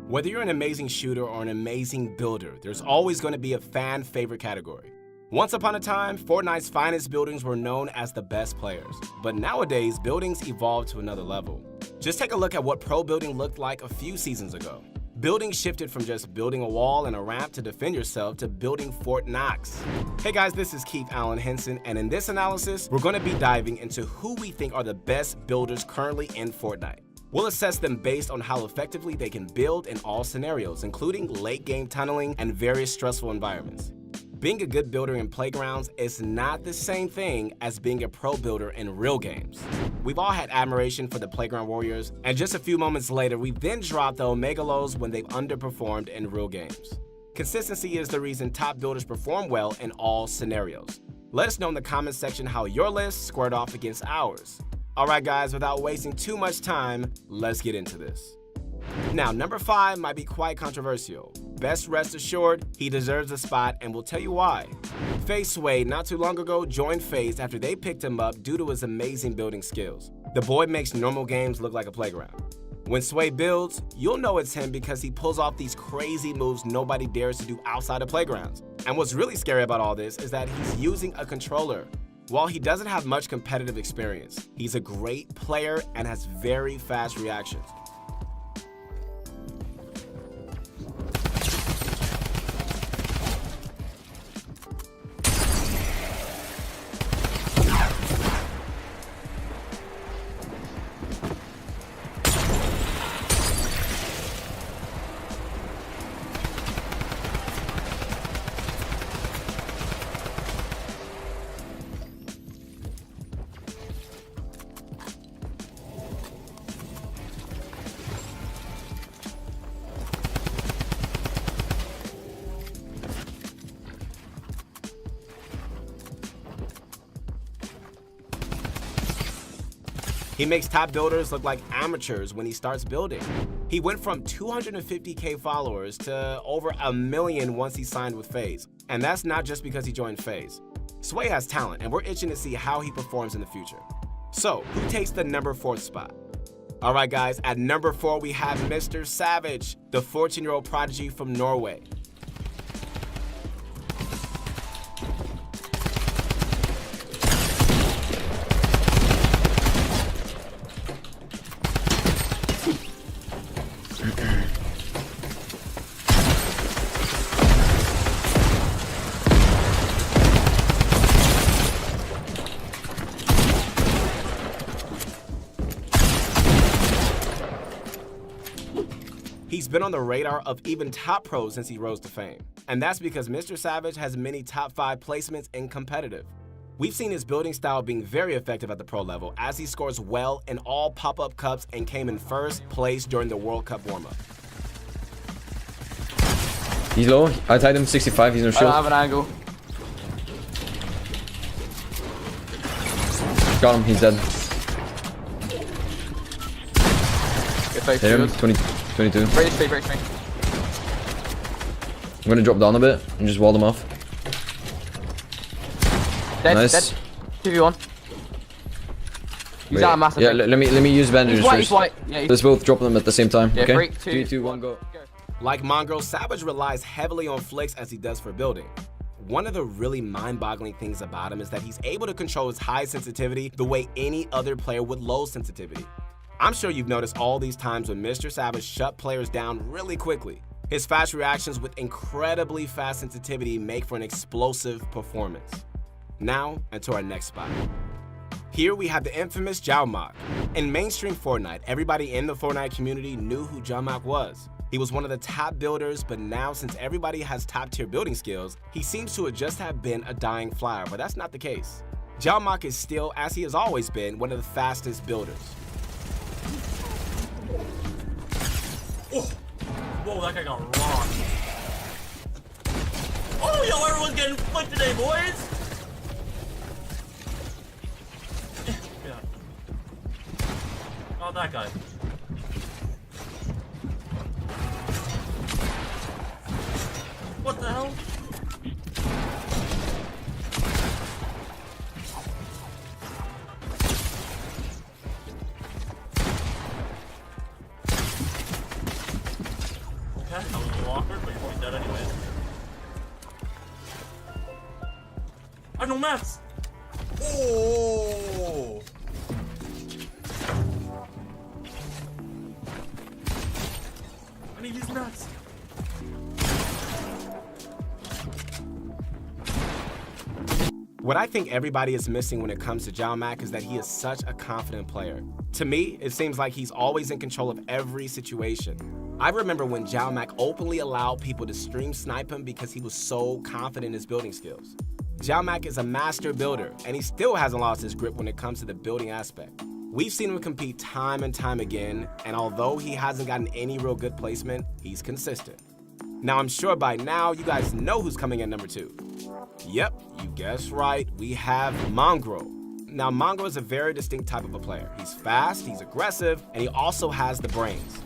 Whether you're an amazing shooter or an amazing builder, there's always going to be a fan favorite category. Once upon a time, Fortnite's finest buildings were known as the best players. But nowadays, buildings evolved to another level. Just take a look at what pro building looked like a few seasons ago. Buildings shifted from just building a wall and a ramp to defend yourself to building Fort Knox. Hey guys, this is Keith Allen Henson, and in this analysis, we're going to be diving into who we think are the best builders currently in Fortnite. We'll assess them based on how effectively they can build in all scenarios, including late-game tunneling and various stressful environments. Being a good builder in playgrounds is not the same thing as being a pro builder in real games. We've all had admiration for the playground warriors, and just a few moments later, we've then dropped the omega lows when they've underperformed in real games. Consistency is the reason top builders perform well in all scenarios. Let us know in the comments section how your list squared off against ours. Alright guys, without wasting too much time, let's get into this. Now, number 5 might be quite controversial. Best rest assured, he deserves a spot, and we'll tell you why. FaZe Sway not too long ago joined FaZe after they picked him up due to his amazing building skills. The boy makes normal games look like a playground. When Sway builds, you'll know it's him because he pulls off these crazy moves nobody dares to do outside of playgrounds. And what's really scary about all this is that he's using a controller. While he doesn't have much competitive experience, he's a great player and has very fast reactions. He makes top builders look like amateurs when he starts building. He went from 250k followers to over 1 million once he signed with FaZe. And that's not just because he joined FaZe. Sway has talent, and we're itching to see how he performs in the future. So, who takes the number 4 spot? Alright guys, at number 4 we have Mr. Savage, the 14-year-old prodigy from Norway. He's been on the radar of even top pros since he rose to fame. And that's because Mr. Savage has many top 5 placements in competitive. We've seen his building style being very effective at the pro level as he scores well in all pop-up cups and came in first place during the World Cup warm-up. He's low. I tied him 65. He's no shield. I don't have an angle. Got him. He's dead. Hit him. 22. Break me. I'm gonna drop down a bit and just wall them off. Dead, Nice. dead. 2v1. He's Wait, out massive. yeah, let me use bandages He's white, first. he's white. Yeah, Let's both drop them at the same time. yeah, Okay. 3, 2, 1, go. Like Mongrel, Savage relies heavily on flicks as he does for building. One of the really mind-boggling things about him is that he's able to control his high sensitivity the way any other player would low sensitivity. I'm sure you've noticed all these times when Mr. Savage shut players down really quickly. His fast reactions with incredibly fast sensitivity make for an explosive performance. Now, into our next spot. Here we have the infamous Jaumok. In mainstream Fortnite, everybody in the Fortnite community knew who Jaumok was. He was one of the top builders, but now since everybody has top-tier building skills, he seems to just have been a dying flyer, but that's not the case. Jaumok is still, as he has always been, one of the fastest builders. Oh. Whoa, that guy got rocked. Oh, yo, everyone's getting flipped today, boys! Yeah. Oh, that guy. What the hell? mats. Oh. I need these mats. What I think everybody is missing when it comes to Jalmac is that he is such a confident player. To me, it seems like he's always in control of every situation. I remember when Jalmac openly allowed people to stream snipe him because he was so confident in his building skills. Jalmac is a master builder, and he still hasn't lost his grip when it comes to the building aspect. We've seen him compete time and time again, and although he hasn't gotten any real good placement, he's consistent. Now, I'm sure by now you guys know who's coming in number 2. Yep, you guessed right, we have Mongrel. Now, Mongrel is a very distinct type of a player. He's fast, he's aggressive, and he also has the brains.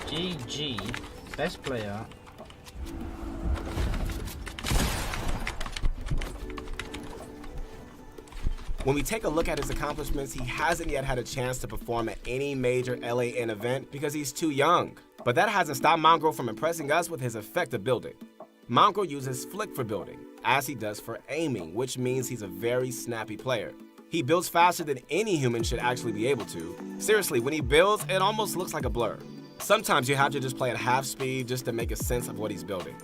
GG, best player. When we take a look at his accomplishments, he hasn't yet had a chance to perform at any major LAN event because he's too young. But that hasn't stopped Mongrel from impressing us with his effective building. Mongrel uses flick for building, as he does for aiming, which means he's a very snappy player. He builds faster than any human should actually be able to. Seriously, when he builds, it almost looks like a blur. Sometimes you have to just play at half speed just to make a sense of what he's building.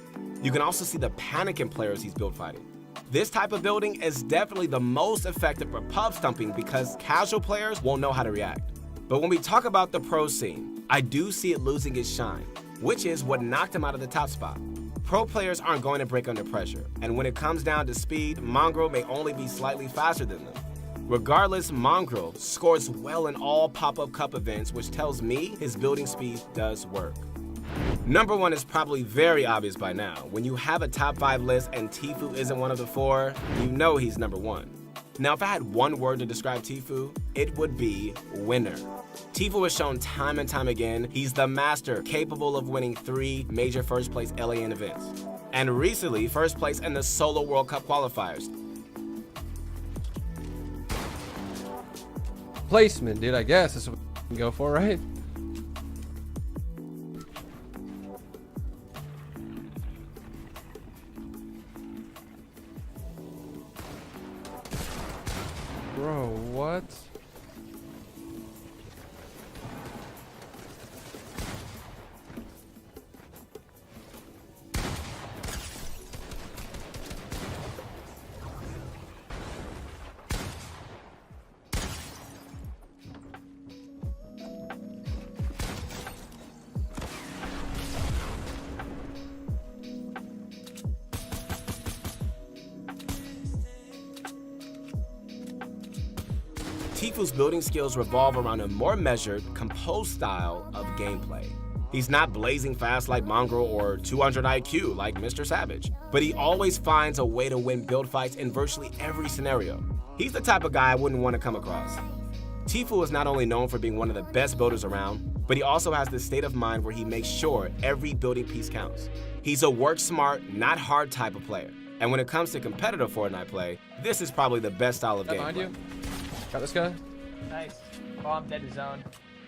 You can also see the panic in players he's build fighting. This type of building is definitely the most effective for pub stumping because casual players won't know how to react. But when we talk about the pro scene, I do see it losing its shine, which is what knocked him out of the top spot. Pro players aren't going to break under pressure, and when it comes down to speed, Mongrel may only be slightly faster than them. Regardless, Mongrel scores well in all pop-up cup events, which tells me his building speed does work. Number 1 is probably very obvious by now. When you have a top 5 list and Tfue isn't one of the 4, you know he's number 1. Now, if I had one word to describe Tfue, it would be winner. Tfue has shown time and time again he's the master, capable of winning 3 major first place LAN events. And recently, first place in the Solo World Cup qualifiers. Placement, dude, I guess that's what we can go for, right? Bro, what? Tfue's building skills revolve around a more measured, composed style of gameplay. He's not blazing fast like Mongrel or 200 IQ like Mr. Savage, but he always finds a way to win build fights in virtually every scenario. He's the type of guy I wouldn't want to come across. Tfue is not only known for being one of the best builders around, but he also has this state of mind where he makes sure every building piece counts. He's a work smart, not hard type of player. And when it comes to competitive Fortnite play, this is probably the best style of Behind gameplay. you. Got this guy. Nice. Oh, I'm dead to zone.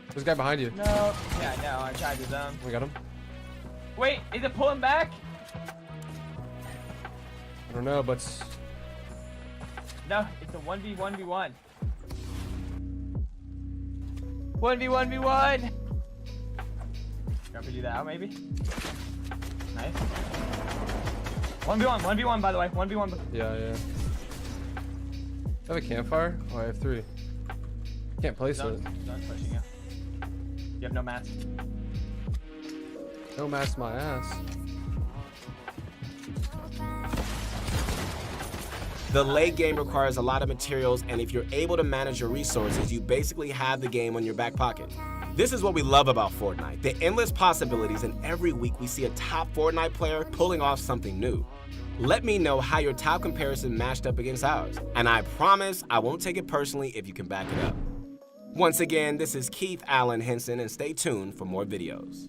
There's a guy behind you. No. Yeah, no, I tried to zone. We got him. Wait, is it pulling back? I don't know, but No, it's a 1v1v1. 1v1v1! Can we do that out, maybe? Nice. 1v1 by the way. 1v1. yeah. I have a campfire? Oh, I have 3. Can't place it. Zone's pushing you. You have no mats. No mask my ass. The late game requires a lot of materials, and if you're able to manage your resources, you basically have the game on your back pocket. This is what we love about Fortnite, the endless possibilities, and every week we see a top Fortnite player pulling off something new. Let me know how your top comparison matched up against ours, and I promise I won't take it personally if you can back it up. Once again, this is Keith Allen Henson, and stay tuned for more videos.